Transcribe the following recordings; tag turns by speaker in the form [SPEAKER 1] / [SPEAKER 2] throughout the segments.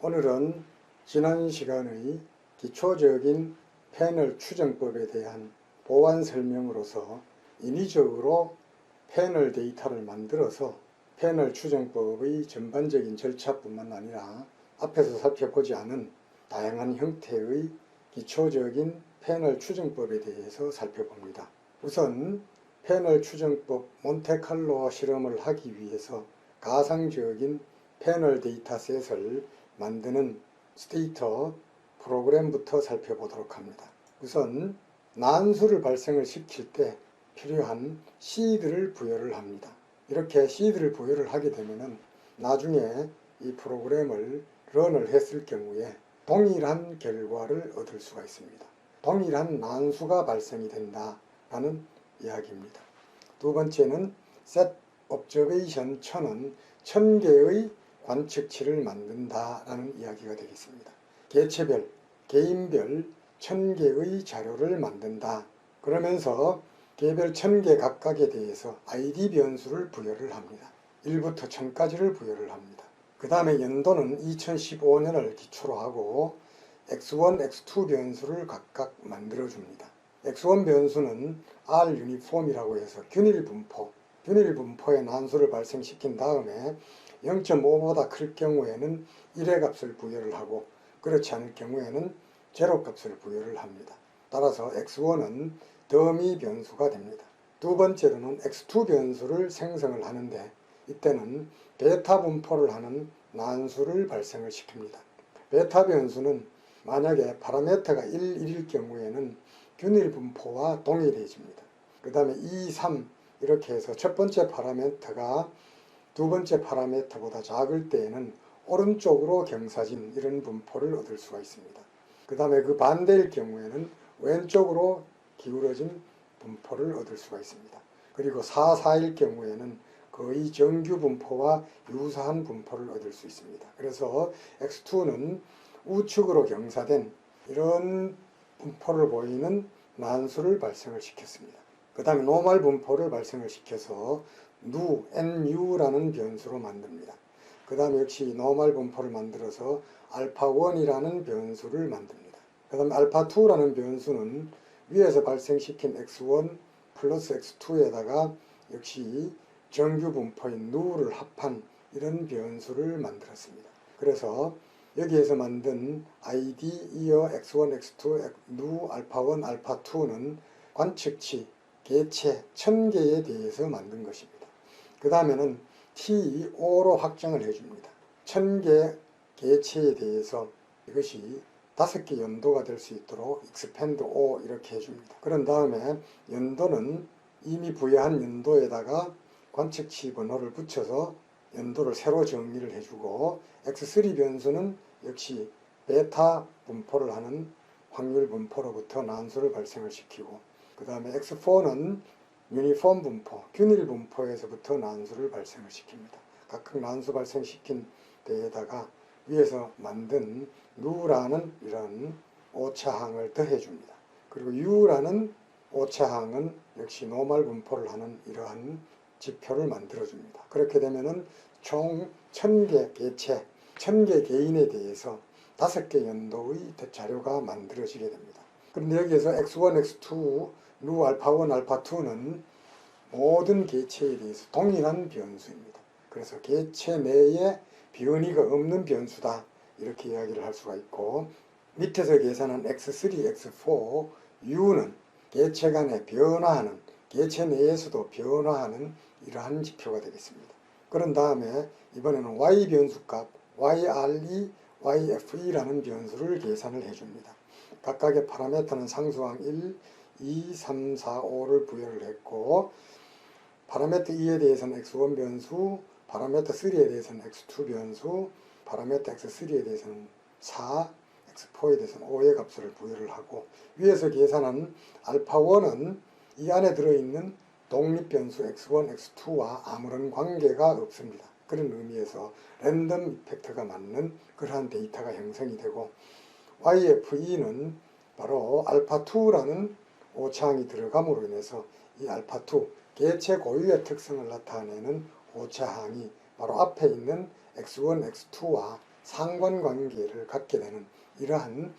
[SPEAKER 1] 오늘은 지난 시간의 기초적인 패널 추정법에 대한 보완 설명으로서 인위적으로 패널 데이터를 만들어서 패널 추정법의 전반적인 절차뿐만 아니라 앞에서 살펴보지 않은 다양한 형태의 기초적인 패널 추정법에 대해서 살펴봅니다. 우선 패널 추정법 몬테칼로 실험을 하기 위해서 가상적인 패널 데이터셋을 만드는 스테이터 프로그램부터 살펴보도록 합니다. 우선 난수를 발생을 시킬 때 필요한 시드를 부여를 합니다. 이렇게 시드를 부여를 하게 되면은 나중에 이 프로그램을 런을 했을 경우에 동일한 결과를 얻을 수가 있습니다. 동일한 난수가 발생이 된다라는 이야기입니다. 두 번째는 set observation 1000은 1000개의 관측치를 만든다라는 이야기가 되겠습니다. 개체별, 개인별 1000개의 자료를 만든다. 그러면서 개별 1000개 각각에 대해서 ID 변수를 부여를 합니다. 1부터 1000까지를 부여를 합니다. 그 다음에 연도는 2015년을 기초로 하고 X1, X2 변수를 각각 만들어줍니다. X1 변수는 R 유니폼이라고 해서 균일 분포의 난수를 발생시킨 다음에 0.5보다 클 경우에는 1의 값을 부여를 하고 그렇지 않을 경우에는 제로 값을 부여를 합니다. 따라서 X1은 더미 변수가 됩니다. 두 번째로는 X2 변수를 생성을 하는데 이때는 베타 분포를 하는 난수를 발생을 시킵니다. 베타 변수는 만약에 파라미터가 1일 경우에는 균일 분포와 동일해집니다. 그 다음에 2, 3 이렇게 해서 첫 번째 파라미터가 두 번째 파라미터보다 작을 때에는 오른쪽으로 경사진 이런 분포를 얻을 수가 있습니다. 그 다음에 그 반대일 경우에는 왼쪽으로 기울어진 분포를 얻을 수가 있습니다. 그리고 4, 4일 경우에는 거의 정규 분포와 유사한 분포를 얻을 수 있습니다. 그래서 X2는 우측으로 경사된 이런 분포를 보이는 난수를 발생을 시켰습니다. 그 다음에 노멀 분포를 발생을 시켜서 nu라는 변수로 만듭니다. 그 다음에 역시 노멀 분포를 만들어서 alpha1이라는 변수를 만듭니다. 그 다음에 alpha2라는 변수는 위에서 발생시킨 x1 플러스 x2에다가 역시 정규 분포인 nu를 합한 이런 변수를 만들었습니다. 그래서 여기에서 만든 id, 이어 x1, x2, nu, alpha1, alpha2는 관측치, 개체 1000개에 대해서 만든 것입니다. 그 다음에는 TO로 확정을 해줍니다. 1000개 개체에 대해서 이것이 5개 연도가 될 수 있도록 expand O 이렇게 해줍니다. 그런 다음에 연도는 이미 부여한 연도에다가 관측치 번호를 붙여서 연도를 새로 정리를 해주고 X3 변수는 역시 베타 분포를 하는 확률 분포로부터 난수를 발생을 시키고 그 다음에 X4는 유니폼 분포, 균일 분포에서부터 난수를 발생을 시킵니다. 각각 난수 발생시킨 데에다가 위에서 만든 누라는 이런 오차항을 더해줍니다. 그리고 U라는 오차항은 역시 노멀 분포를 하는 이러한 지표를 만들어줍니다. 그렇게 되면은 총 1000개 개체, 1000개 개인에 대해서 5개 연도의 자료가 만들어지게 됩니다. 그런데 여기에서 X1, X2, nu alpha1, alpha2는 모든 개체에 대해서 동일한 변수입니다. 그래서 개체 내에 변이가 없는 변수다 이렇게 이야기를 할 수가 있고 밑에서 계산한 X3, X4, U는 개체 간에 변화하는 개체 내에서도 변화하는 이러한 지표가 되겠습니다. 그런 다음에 이번에는 Y 변수값 YRE, YFE라는 변수를 계산을 해줍니다. 각각의 파라미터는 상수항 1, 2, 3, 4, 5를 부여를 했고 파라미터 2에 대해서는 X1 변수, 파라미터 3에 대해서는 X2 변수, 파라미터 X3에 대해서는 4, X4에 대해서는 5의 값을 부여를 하고 위에서 계산한 알파1은 이 안에 들어있는 독립변수 X1, X2와 아무런 관계가 없습니다. 그런 의미에서 랜덤 이펙터가 맞는 그러한 데이터가 형성이 되고 YFE는 바로 알파2라는 오차항이 들어감으로 인해서 이 알파2 개체 고유의 특성을 나타내는 오차항이 바로 앞에 있는 X1, X2와 상관관계를 갖게 되는 이러한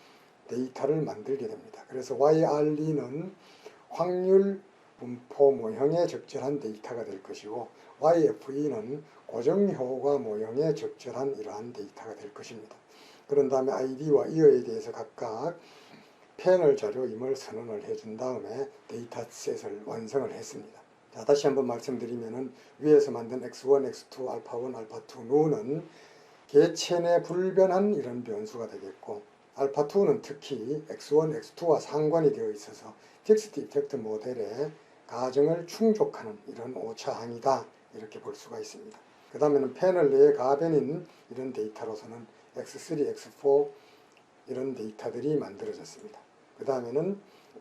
[SPEAKER 1] 데이터를 만들게 됩니다. 그래서 YRE는 확률 분포 모형에 적절한 데이터가 될 것이고 YFE는 고정효과 모형에 적절한 이러한 데이터가 될 것입니다. 그런 다음에 ID와 이어에 대해서 각각 패널 자료임을 선언을 해준 다음에 데이터셋을 완성을 했습니다. 자, 다시 한번 말씀드리면은 위에서 만든 X1, X2, 알파1, 알파2 누는 개체 내 불변한 이런 변수가 되겠고 알파2는 특히 X1, X2와 상관이 되어 있어서 픽스드 이펙트 모델의 가정을 충족하는 이런 오차항이다 이렇게 볼 수가 있습니다. 그 다음에는 패널 내의 가변인 이런 데이터로서는 X3, X4 이런 데이터들이 만들어졌습니다. 그 다음에는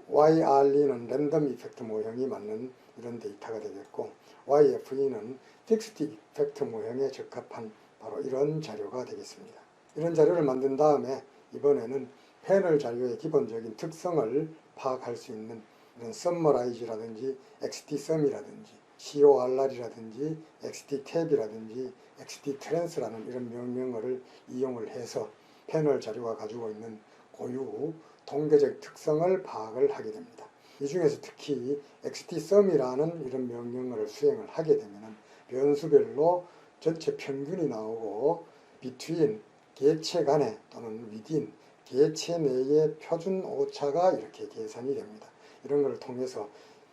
[SPEAKER 1] YRE는 랜덤 이펙트 모형이 맞는 이런 데이터가 되겠고 YFE는 픽스드 이펙트 모형에 적합한 바로 이런 자료가 되겠습니다. 이런 자료를 만든 다음에 이번에는 패널 자료의 기본적인 특성을 파악할 수 있는 이런 Summarize라든지 XDSum이라든지 CORR이라든지 XDTab이라든지 XDTrans라는 이런 명령어를 이용을 해서 패널 자료가 가지고 있는 고유 통계적 특성을 파악을 하게 됩니다. 이 중에서 특히 XDSum이라는 이런 명령어를 수행을 하게 되면 변수별로 전체 평균이 나오고 between 개체 간에 또는 within 개체 내의 표준 오차가 이렇게 계산이 됩니다. 이런 것을 통해서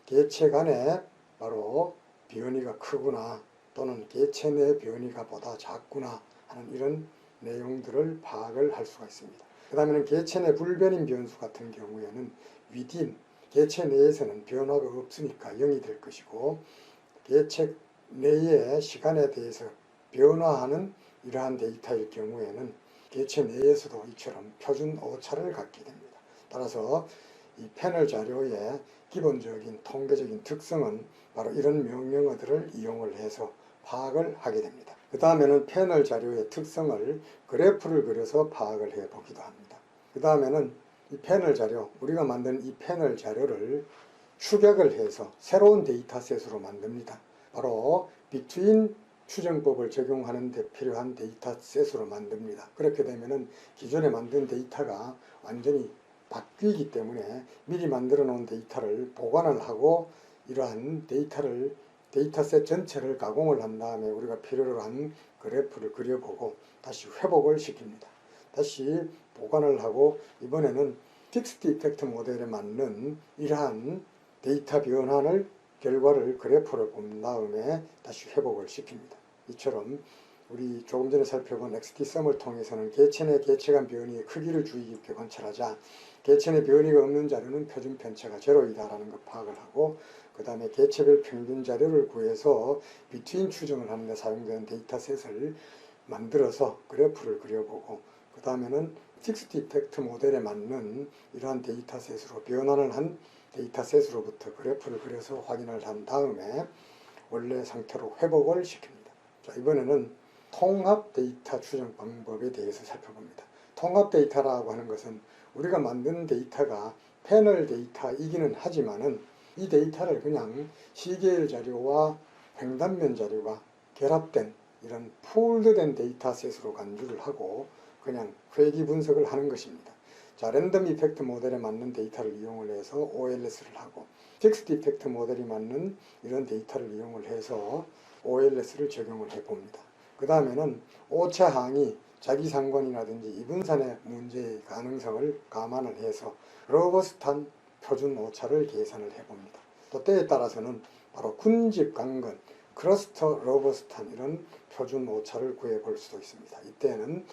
[SPEAKER 1] 개체 간에 바로 변이가 크구나 또는 개체 내 변이가 보다 작구나 하는 이런 내용들을 파악을 할 수가 있습니다. 그 다음에는 개체 내 불변인 변수 같은 경우에는 within 개체 내에서는 변화가 없으니까 0이 될 것이고 개체 내의 시간에 대해서 변화하는 이러한 데이터일 경우에는 개체 내에서도 이처럼 표준 오차를 갖게 됩니다. 따라서 이 패널 자료의 기본적인 통계적인 특성은 바로 이런 명령어들을 이용을 해서 파악을 하게 됩니다. 그 다음에는 패널 자료의 특성을 그래프를 그려서 파악을 해 보기도 합니다. 그 다음에는 이 패널 자료, 우리가 만든 이 패널 자료를 추격을 해서 새로운 데이터셋으로 만듭니다. 바로 비트윈 추정법을 적용하는 데 필요한 데이터셋으로 만듭니다. 그렇게 되면은 기존에 만든 데이터가 완전히 바뀌기 때문에 미리 만들어 놓은 데이터를 보관을 하고 이러한 데이터셋 전체를 가공을 한 다음에 우리가 필요로 한 그래프를 그려보고 다시 회복을 시킵니다. 다시 보관을 하고 이번에는 픽스드 이펙트 모델에 맞는 이러한 데이터 변환을 결과를 그래프로 본 다음에 다시 회복을 시킵니다. 이처럼 우리 조금 전에 살펴본 XDSum을 통해서는 개체 내 개체 간 변이의 크기를 주의 깊게 관찰하자 개체 내 변이가 없는 자료는 표준 편차가 제로이다라는 것 파악을 하고 그 다음에 개체별 평균 자료를 구해서 비트윈 추정을 하는 데 사용되는 데이터셋을 만들어서 그래프를 그려보고 그 다음에는 픽스드 이펙트 모델에 맞는 이러한 데이터셋으로 변환을 한 데이터셋으로부터 그래프를 그려서 확인을 한 다음에 원래 상태로 회복을 시킵니다. 자, 이번에는 통합 데이터 추정 방법에 대해서 살펴봅니다. 통합 데이터라고 하는 것은 우리가 만드는 데이터가 패널 데이터이기는 하지만은 이 데이터를 그냥 시계열 자료와 횡단면 자료가 결합된 이런 풀드된 데이터셋으로 간주를 하고 그냥 회귀 분석을 하는 것입니다. 자, 랜덤 이펙트 모델에 맞는 데이터를 이용을 해서 OLS를 하고 픽스드 이펙트 모델이 맞는 이런 데이터를 이용을 해서 OLS를 적용을 해봅니다. 그 다음에는 오차항이 자기상관이라든지 이분산의 문제의 가능성을 감안을 해서 로버스트한 표준 오차를 계산을 해봅니다. 또 때에 따라서는 바로 군집 강건, 클러스터 로버스트한 이런 표준 오차를 구해볼 수도 있습니다. 이때는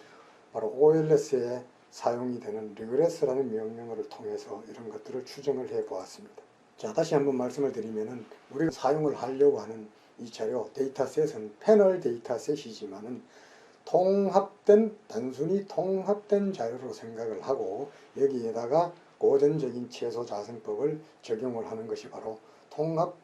[SPEAKER 1] 바로 OLS에 사용이 되는 리그레스라는 명령어를 통해서 이런 것들을 추정을 해 보았습니다. 자, 다시 한번 말씀을 드리면은 우리가 사용을 하려고 하는 이 자료 데이터셋은 패널 데이터셋이지만은 단순히 통합된 자료로 생각을 하고 여기에다가 고전적인 최소 자생법을 적용을 하는 것이 바로 통합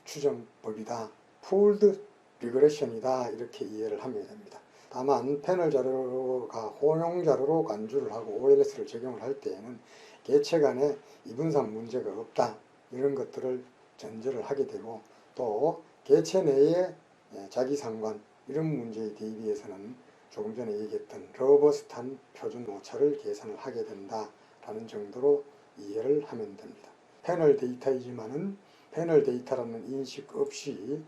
[SPEAKER 1] 추정법이다. 풀드 리그레션이다. 이렇게 이해를 하면 됩니다. 다만 패널 자료가 혼용 자료로 간주를 하고 OLS를 적용을 할 때에는 개체 간에 이분산 문제가 없다. 이런 것들을 전제를 하게 되고 또 개체 내의 자기상관 이런 문제에 대비해서는 조금 전에 얘기했던 러버스트한 표준 오차를 계산을 하게 된다라는 정도로 이해를 하면 됩니다. 패널 데이터이지만은 패널 데이터라는 인식 없이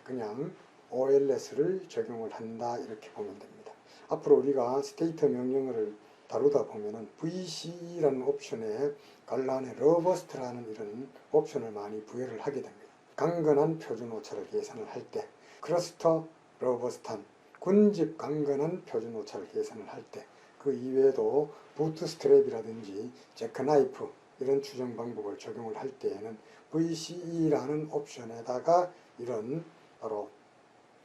[SPEAKER 1] 그냥 OLS를 적용을 한다 이렇게 보면 됩니다. 앞으로 우리가 스테이트 명령어를 다루다 보면은 VCE라는 옵션에 관란에 러버스트라는 이런 옵션을 많이 부여를 하게 됩니다. 강건한 표준 오차를 계산을 할 때, 클러스터 러버스트한 군집 강건한 표준 오차를 계산을 할 때, 그 이외에도 부트스트랩이라든지 제크나이프 이런 추정 방법을 적용을 할 때에는 VCE라는 옵션에다가 이런 바로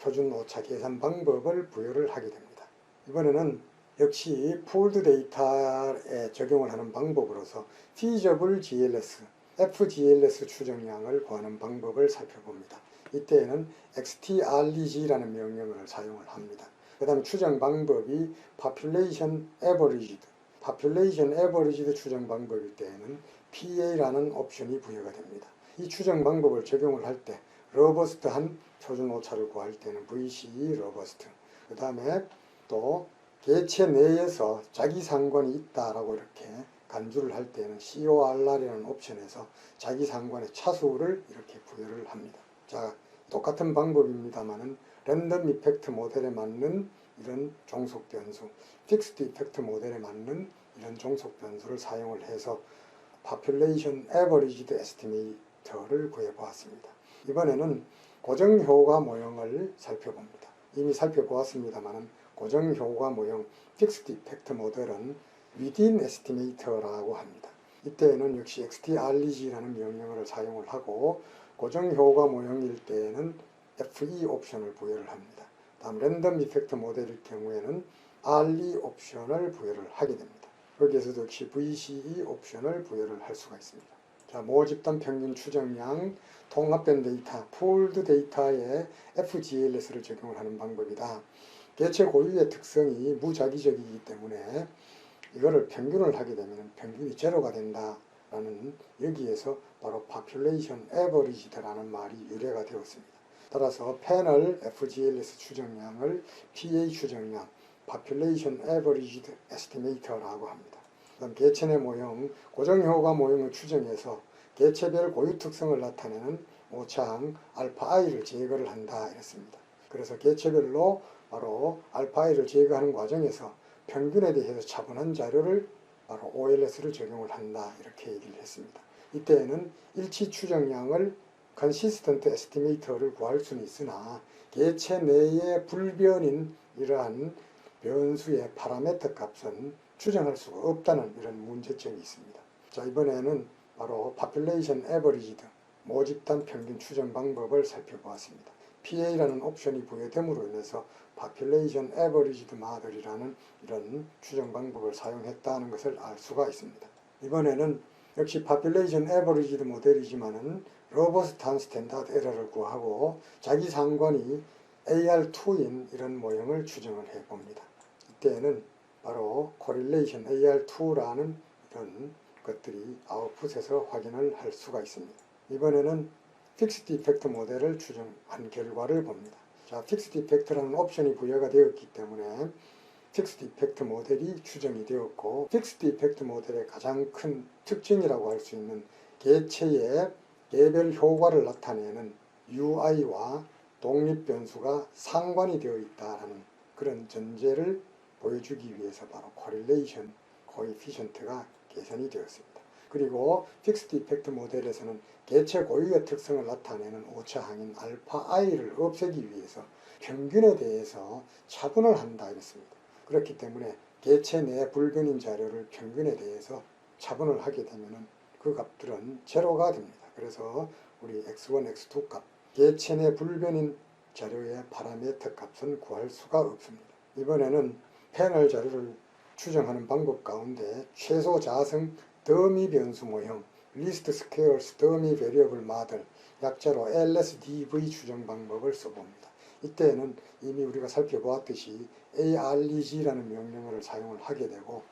[SPEAKER 1] 표준 오차 계산 방법을 부여를 하게 됩니다. 이번에는 역시 풀드 데이터에 적용을 하는 방법으로서 feasible GLS, FGLS 추정량을 구하는 방법을 살펴봅니다. 이때에는 xtrg라는 명령어를 사용을 합니다. 그 다음에 추정 방법이 population averaged, population averaged 추정 방법일 때에는 PA라는 옵션이 부여가 됩니다. 이 추정 방법을 적용을 할 때 러버스트한 표준 오차를 구할 때는 VCE 러버스트, 그 다음에 또 개체 내에서 자기 상관이 있다라고 이렇게 간주를 할 때는 CORR이라는 옵션에서 자기 상관의 차수를 이렇게 부여를 합니다. 자, 똑같은 방법입니다만은 랜덤 이펙트 모델에 맞는 이런 종속 변수, 픽스드 이펙트 모델에 맞는 이런 종속 변수를 사용을 해서 population averaged estimate를 구해 보았습니다. 이번에는 고정효과 모형을 살펴봅니다. 이미 살펴보았습니다만은 고정효과 모형 픽스드 이펙트 모델은 within estimate라고 합니다. 이때에는 역시 xtrg라는 명령어를 사용을 하고 고정효과 모형일 때에는 FE 옵션을 부여를 합니다. 다음 랜덤 이펙트 모델일 경우에는 RE 옵션을 부여를 하게 됩니다. 여기에서도 역시 VCE 옵션을 부여를 할 수가 있습니다. 자, 모집단 평균 추정량, 통합된 데이터, 풀드 데이터에 FGLS를 적용을 하는 방법이다. 개체 고유의 특성이 무작위적이기 때문에 이거를 평균을 하게 되면 평균이 제로가 된다라는 여기에서 바로 population averaged라는 말이 유래가 되었습니다. 따라서 패널 FGLS 추정량을 PA 추정량, population averaged estimate라고 합니다. 그다음 개체 내 모형, 고정효과 모형을 추정해서 개체별 고유 특성을 나타내는 오차항 알파 i를 제거를 한다 이랬습니다. 그래서 개체별로 바로 알파 i를 제거하는 과정에서 평균에 대해서 차분한 자료를 바로 OLS를 적용을 한다 이렇게 얘기를 했습니다. 이때에는 일치 추정량을 consistent estimate를 구할 수는 있으나 개체 내의 불변인 이러한 변수의 파라메터 값은 추정할 수가 없다는 이런 문제점이 있습니다. 자, 이번에는 바로 population averaged 모집단 평균 추정 방법을 살펴보았습니다. PA라는 옵션이 부여됨으로 인해서 population averaged model이라는 이런 추정 방법을 사용했다는 것을 알 수가 있습니다. 이번에는 역시 population averaged 모델이지만은 로버스트한 스탠다드 에러를 구하고 자기 상관이 AR2인 이런 모형을 추정을 해 봅니다. 이때는 바로 correlation AR2라는 이런 것들이 아웃풋에서 확인을 할 수가 있습니다. 이번에는 픽스드 이펙트 모델을 추정한 결과를 봅니다. 자, 픽스드 이펙트라는 옵션이 부여가 되었기 때문에 픽스드 이펙트 모델이 추정이 되었고, 픽스드 이펙트 모델의 가장 큰 특징이라고 할 수 있는 개체의 개별 효과를 나타내는 UI와 독립 변수가 상관이 되어 있다는 그런 전제를 보여주기 위해서 바로 correlation coefficient가 계산이 되었습니다. 그리고 픽스드 이펙트 모델에서는 개체 고유의 특성을 나타내는 오차항인 알파 i를 없애기 위해서 평균에 대해서 차분을 한다 이랬습니다. 그렇기 때문에 개체 내 불변인 자료를 평균에 대해서 차분을 하게 되면 그 값들은 제로가 됩니다. 그래서 우리 x1, x2 값, 개체 내 불변인 자료의 파라메터 값은 구할 수가 없습니다. 이번에는 패널 자료를 추정하는 방법 가운데 최소 자성 더미 변수 모형, 리스트 스퀘어스 더미 베리어블 모델, 약자로 LSDV 추정 방법을 써봅니다. 이때는 이미 우리가 살펴보았듯이 AREG라는 명령어를 사용을 하게 되고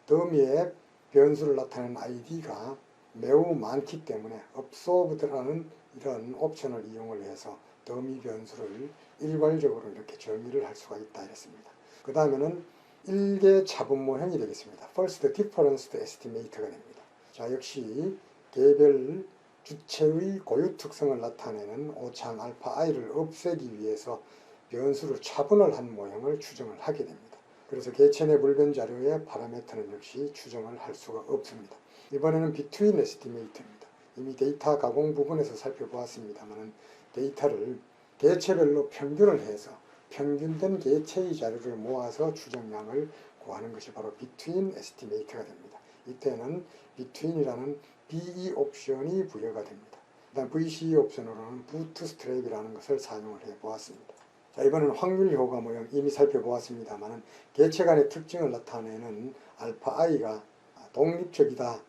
[SPEAKER 1] 더미의 변수를 나타내는 id가 매우 많기 때문에 observed라는 이런 옵션을 이용을 해서 더미 변수를 일괄적으로 이렇게 정의를 할 수가 있다 했습니다. 그 다음에는 일개 차분 모형이 되겠습니다. First Difference Estimate가 됩니다. 자, 역시 개별 주체의 고유 특성을 나타내는 오차항 알파 i를 없애기 위해서 변수를 차분을 한 모형을 추정을 하게 됩니다. 그래서 개체 내 불변 자료의 파라미터는 역시 추정을 할 수가 없습니다. 이번에는 Between Estimate입니다. 이미 데이터 가공 부분에서 살펴보았습니다만 데이터를 개체별로 평균을 해서 평균된 개체의 자료를 모아서 추정량을 구하는 것이 바로 Between Estimate가 됩니다. 이때는 Between이라는 BE 옵션이 부여가 됩니다. 일단 VCE 옵션으로는 Bootstrap이라는 것을 사용을 해보았습니다. 자, 이번에는 확률 효과 모형 이미 살펴보았습니다만 개체 간의 특징을 나타내는 알파 i가 독립적이다.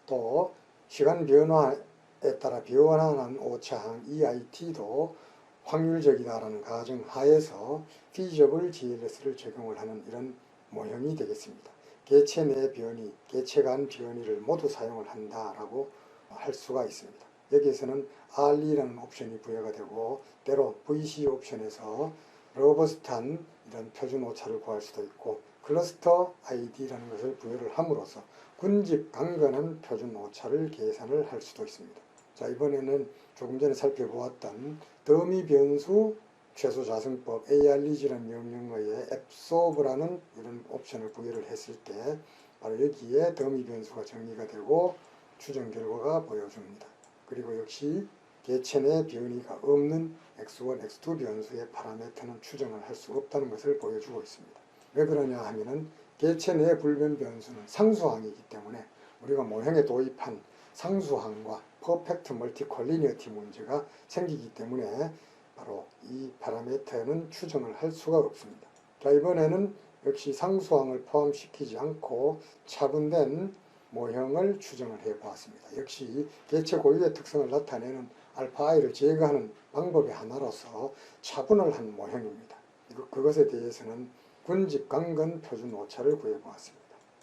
[SPEAKER 1] 또 시간 변화에 따라 변화하는 오차항 EIT도 확률적이다라는 가정 하에서 feasible GLS를 적용을 하는 이런 모형이 되겠습니다. 개체 내 변이, 개체 간 변이를 모두 사용을 한다라고 할 수가 있습니다. 여기에서는 RE라는 옵션이 부여가 되고 때로 VC 옵션에서 로버스트한 이런 표준 오차를 구할 수도 있고 클러스터 ID라는 것을 부여를 함으로써 군집 강건한 표준 오차를 계산을 할 수도 있습니다. 자, 이번에는 조금 전에 살펴보았던 더미 변수 최소 자승법 AREG라는 명령어에 absorb라는 이런 옵션을 부여를 했을 때 바로 여기에 더미 변수가 정리가 되고 추정 결과가 보여줍니다. 그리고 역시 개체 내 변이가 없는 x1, x2 변수의 파라미터는 추정을 할 수 없다는 것을 보여주고 있습니다. 왜 그러냐 하면은 개체 내 불변 변수는 상수항이기 때문에 우리가 모형에 도입한 상수항과 퍼펙트 멀티콜리니어티 문제가 생기기 때문에 바로 이 파라미터는 추정을 할 수가 없습니다. 자, 이번에는 역시 상수항을 포함시키지 않고 차분된 모형을 추정을 해 보았습니다. 역시 개체 고유의 특성을 나타내는 알파 i를 제거하는 방법의 하나로서 차분을 한 모형입니다. 그것에 대해서는 군집 강건 표준 오차를 구해 보았습니다.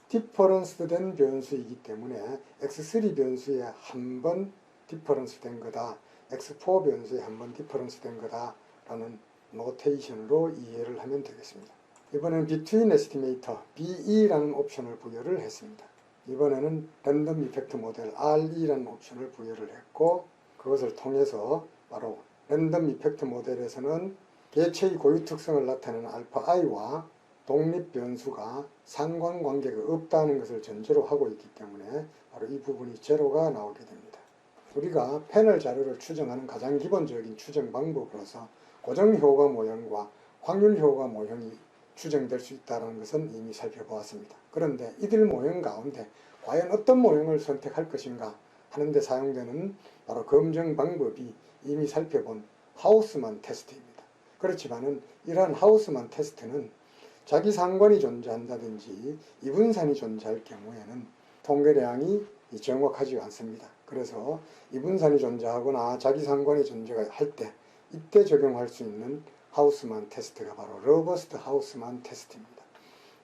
[SPEAKER 1] 디퍼런스 된 변수이기 때문에 x3 변수에 한 번 디퍼런스 된 거다, x4 변수에 한 번 디퍼런스 된 거다 라는 노테이션으로 이해를 하면 되겠습니다. 이번에는 Between Estimator BE라는 옵션을 부여를 했습니다. 이번에는 랜덤 이펙트 모델 RE라는 옵션을 부여를 했고 그것을 통해서 바로 랜덤 이펙트 모델에서는 개체의 고유 특성을 나타내는 알파 i와 독립 변수가 상관관계가 없다는 것을 전제로 하고 있기 때문에 바로 이 부분이 제로가 나오게 됩니다. 우리가 패널 자료를 추정하는 가장 기본적인 추정 방법으로서 고정효과 모형과 확률효과 모형이 추정될 수 있다는 것은 이미 살펴보았습니다. 그런데 이들 모형 가운데 과연 어떤 모형을 선택할 것인가 하는 데 사용되는 바로 검증 방법이 이미 살펴본 하우스만 테스트입니다. 그렇지만은 이러한 하우스만 테스트는 자기 상관이 존재한다든지 이분산이 존재할 경우에는 통계량이 정확하지 않습니다. 그래서 이분산이 존재하거나 자기 상관이 존재할 때 이때 적용할 수 있는 하우스만 테스트가 바로 로버스트 하우스만 테스트입니다.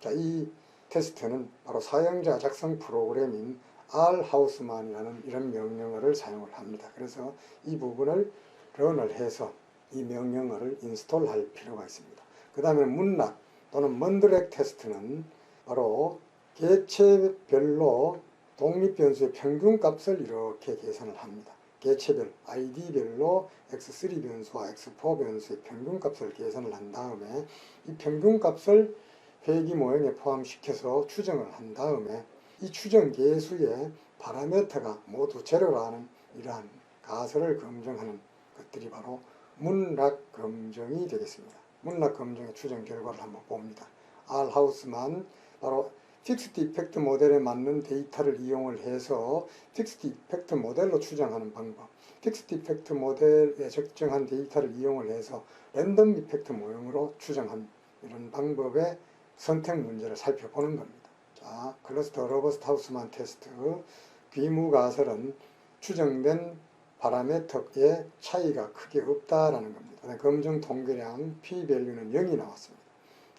[SPEAKER 1] 자, 이 테스트는 바로 사용자 작성 프로그램인 r하우스만이라는 이런 명령어를 사용을 합니다. 그래서 이 부분을 런을 해서 이 명령어를 인스톨할 필요가 있습니다. 그 다음에 문락 또는 먼드렉 테스트는 바로 개체별로 독립변수의 평균값을 이렇게 계산을 합니다. 개체별, id별로 x3 변수와 x4 변수의 평균값을 계산을 한 다음에 이 평균값을 회기 모형에 포함시켜서 추정을 한 다음에 이 추정 계수의 파라미터가 모두 제로라는 이러한 가설을 검증하는 것들이 바로 문락 검증이 되겠습니다. 문락 검증의 추정 결과를 한번 봅니다. r하우스만 바로 픽스드 이펙트 모델에 맞는 데이터를 이용을 해서 픽스드 이펙트 모델로 추정하는 방법, 픽스드 이펙트 모델에 적정한 데이터를 이용을 해서 랜덤 이펙트 모형으로 추정한 이런 방법의 선택 문제를 살펴보는 겁니다. 자, 클러스터 로버스트 하우스만 테스트 귀무 가설은 추정된 파라미터의 차이가 크게 없다라는 겁니다. 검증 통계량 p-value는 0이 나왔습니다.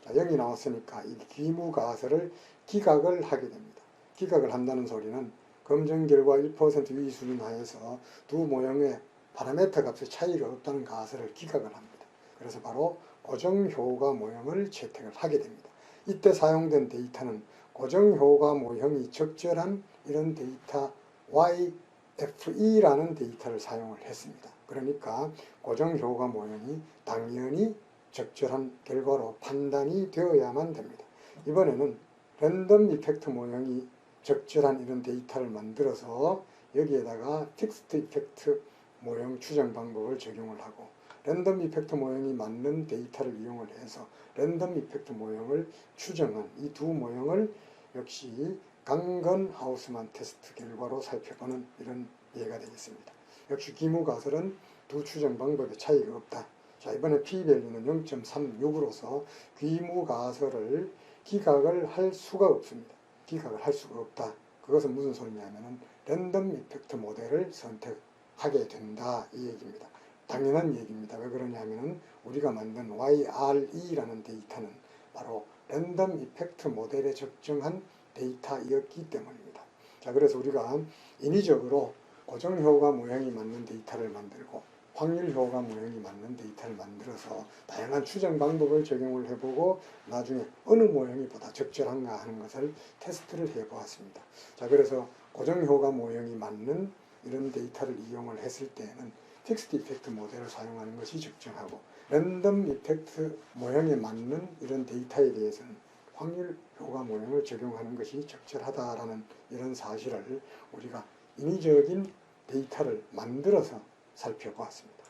[SPEAKER 1] 자, 0이 나왔으니까 이 귀무 가설을 기각을 하게 됩니다. 기각을 한다는 소리는 검증 결과 1% 유의 수준 하에서 두 모형의 파라미터 값의 차이가 없다는 가설을 기각을 합니다. 그래서 바로 고정효과 모형을 채택을 하게 됩니다. 이때 사용된 데이터는 고정효과 모형이 적절한 이런 데이터 YFE라는 데이터를 사용을 했습니다. 그러니까 고정효과 모형이 당연히 적절한 결과로 판단이 되어야만 됩니다. 이번에는 랜덤 이펙트 모형이 적절한 이런 데이터를 만들어서 여기에다가 픽스트 이펙트 모형 추정 방법을 적용을 하고 랜덤 이펙트 모형이 맞는 데이터를 이용을 해서 랜덤 이펙트 모형을 추정한 이 두 모형을 역시 강건 하우스만 테스트 결과로 살펴보는 이런 예가 되겠습니다. 역시 귀무가설은 두 추정 방법의 차이가 없다. 자, 이번에 p-밸류는 0.36으로서 귀무가설을 기각을 할 수가 없습니다. 기각을 할 수가 없다. 그것은 무슨 소리냐면은 랜덤 이펙트 모델을 선택하게 된다 이 얘기입니다. 당연한 얘기입니다. 왜 그러냐면은 우리가 만든 YRE라는 데이터는 바로 랜덤 이펙트 모델에 적정한 데이터였기 때문입니다. 자, 그래서 우리가 인위적으로 고정효과 모형이 맞는 데이터를 만들고 확률효과 모형이 맞는 데이터를 만들어서 다양한 추정 방법을 적용을 해보고 나중에 어느 모형이 보다 적절한가 하는 것을 테스트를 해보았습니다. 자, 그래서 고정효과 모형이 맞는 이런 데이터를 이용을 했을 때에는 픽스드 이펙트 모델을 사용하는 것이 적정하고 랜덤 이펙트 모형에 맞는 이런 데이터에 대해서는 확률 효과 모형을 적용하는 것이 적절하다라는 이런 사실을 우리가 인위적인 데이터를 만들어서 살펴보았습니다.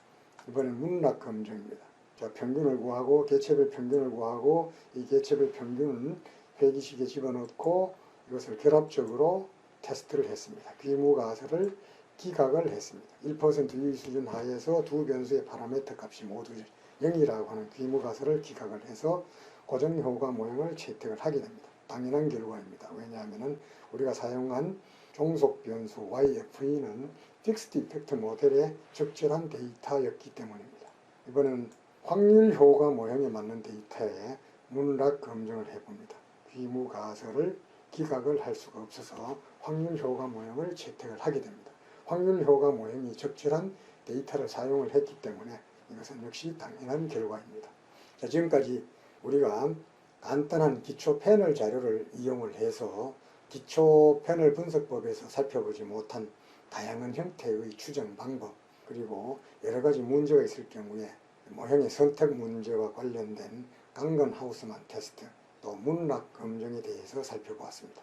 [SPEAKER 1] 이번엔 문락 검증입니다. 자, 평균을 구하고 개체별 평균을 구하고 이 개체별 평균은 회기식에 집어넣고 이것을 결합적으로 테스트를 했습니다. 귀무가설을 기각을 했습니다. 1% 유의 수준 하에서 두 변수의 파라미터 값이 모두 0이라고 하는 귀무가설을 기각을 해서 고정효과 모형을 채택을 하게 됩니다. 당연한 결과입니다. 왜냐하면 우리가 사용한 종속 변수 YFE는 픽스드 이펙트 모델의 적절한 데이터였기 때문입니다. 이번엔 확률 효과 모형에 맞는 데이터에 문락 검증을 해봅니다. 귀무가설을 기각을 할 수가 없어서 확률 효과 모형을 채택을 하게 됩니다. 확률 효과 모형이 적절한 데이터를 사용을 했기 때문에 이것은 역시 당연한 결과입니다. 자, 지금까지 우리가 간단한 기초 패널 자료를 이용을 해서 기초 패널 분석법에서 살펴보지 못한 다양한 형태의 추정 방법 그리고 여러 가지 문제가 있을 경우에 모형의 선택 문제와 관련된 강건 하우스만 테스트 또 문락 검증에 대해서 살펴보았습니다.